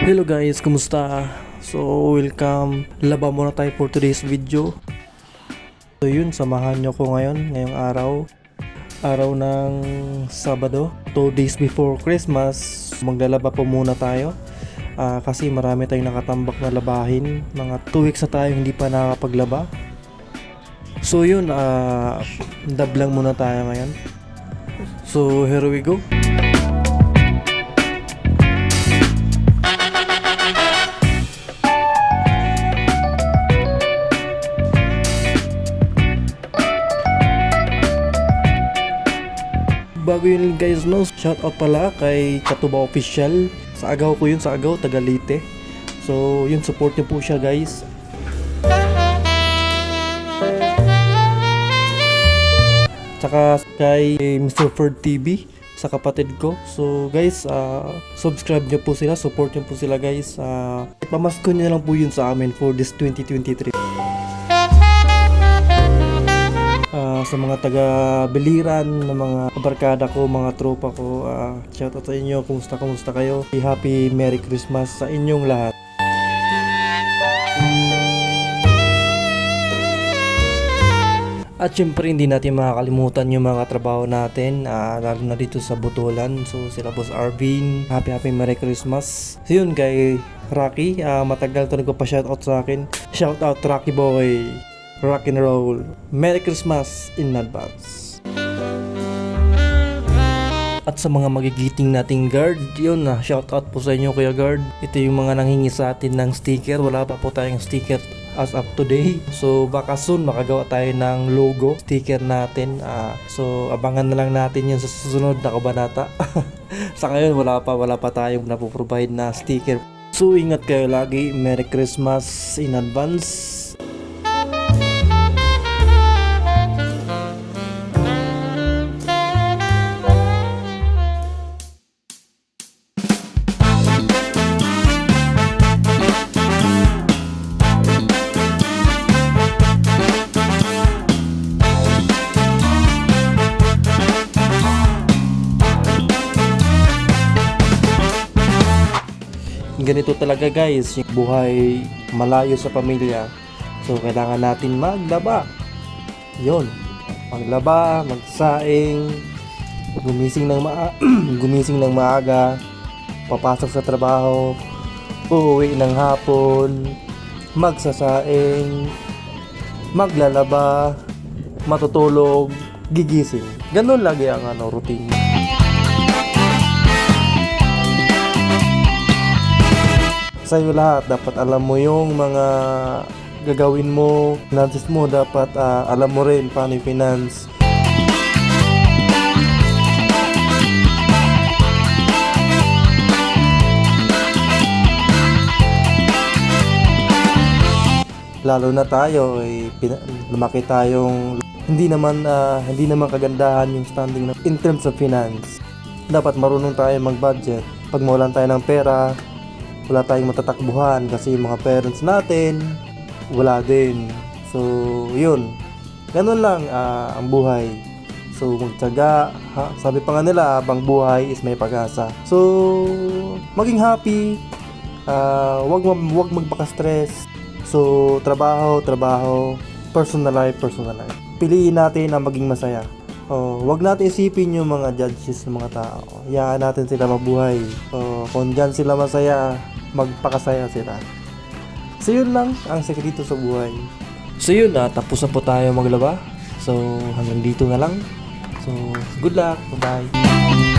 Hello guys, kumusta? So welcome, laba muna tayo for today's video. So yun, samahan nyo ko ngayong araw ng Sabado, 2 days before Christmas. Maglalaba po muna tayo kasi marami tayong nakatambak na labahin. Mga 2 weeks na tayo hindi pa nakapaglaba. So yun, dab lang muna tayo ngayon. So here we go. Bago yun guys, no, shout out pala kay Katuba Official. Sa agaw ko yun, sa agaw, Tagalite. So yun, support niyo po siya guys. Tsaka kay Mr. Ferd TV, sa kapatid ko. So guys, subscribe niyo po sila, support niyo po sila guys. Pamasko niyo lang po yun sa amin for this 2023. Sa mga taga-biliran, na mga kabarkada ko, mga tropa ko, shout out sa inyo, kumusta kayo? Happy Merry Christmas sa inyong lahat. At syempre hindi natin makakalimutan yung mga trabaho natin, lalo na dito sa Butulan. So sila Boss Arvin, happy Merry Christmas. So yun kay Rocky, matagal to nagpa-shoutout sa akin. Shoutout Rocky Boy, rock and roll, Merry Christmas in advance. At sa mga magigiting nating guard, yun na, shoutout po sa inyo Kuya Guard. Ito yung mga nanghingi sa atin ng sticker. Wala pa po tayong sticker as of today. So baka soon makagawa tayo ng logo, sticker natin. So abangan na lang natin yun sa susunod na kabanata. Sa ngayon wala pa tayong napoprovide na sticker. So ingat kayo lagi, Merry Christmas in advance. Ganito talaga guys, yung buhay malayo sa pamilya. So kailangan natin maglaba. Yon, maglaba, magsaing, gumising ng maaga, papasok sa trabaho, uuwi ng hapon, magsasaing, maglalaba, matutulog, gigising. Ganun lagi ang routine. Sa'yo lahat, dapat alam mo yung mga gagawin mo, finances mo, dapat alam mo rin paano yung finance. Lalo na tayo, lumaki tayong hindi naman kagandahan yung standing in terms of finance. Dapat marunong tayo mag-budget. Pag mawalan tayo ng pera, wala tayong matatakbuhan kasi yung mga parents natin wala din. So yun, ganun lang ang buhay. So magtiyaga, sabi pa nga nila, habang buhay is may pag-asa. So maging happy, wag magpaka-stress. So trabaho, personal life. Piliin natin ang maging masaya. Wag natin isipin yung mga judges ng mga tao. Hayaan natin sila mabuhay. Kung dyan sila masaya, magpakasaya sila. So yun lang ang sekreto sa buhay. So yun, tapos na po tayo maglaba. So hanggang dito na lang. So good luck, bye bye.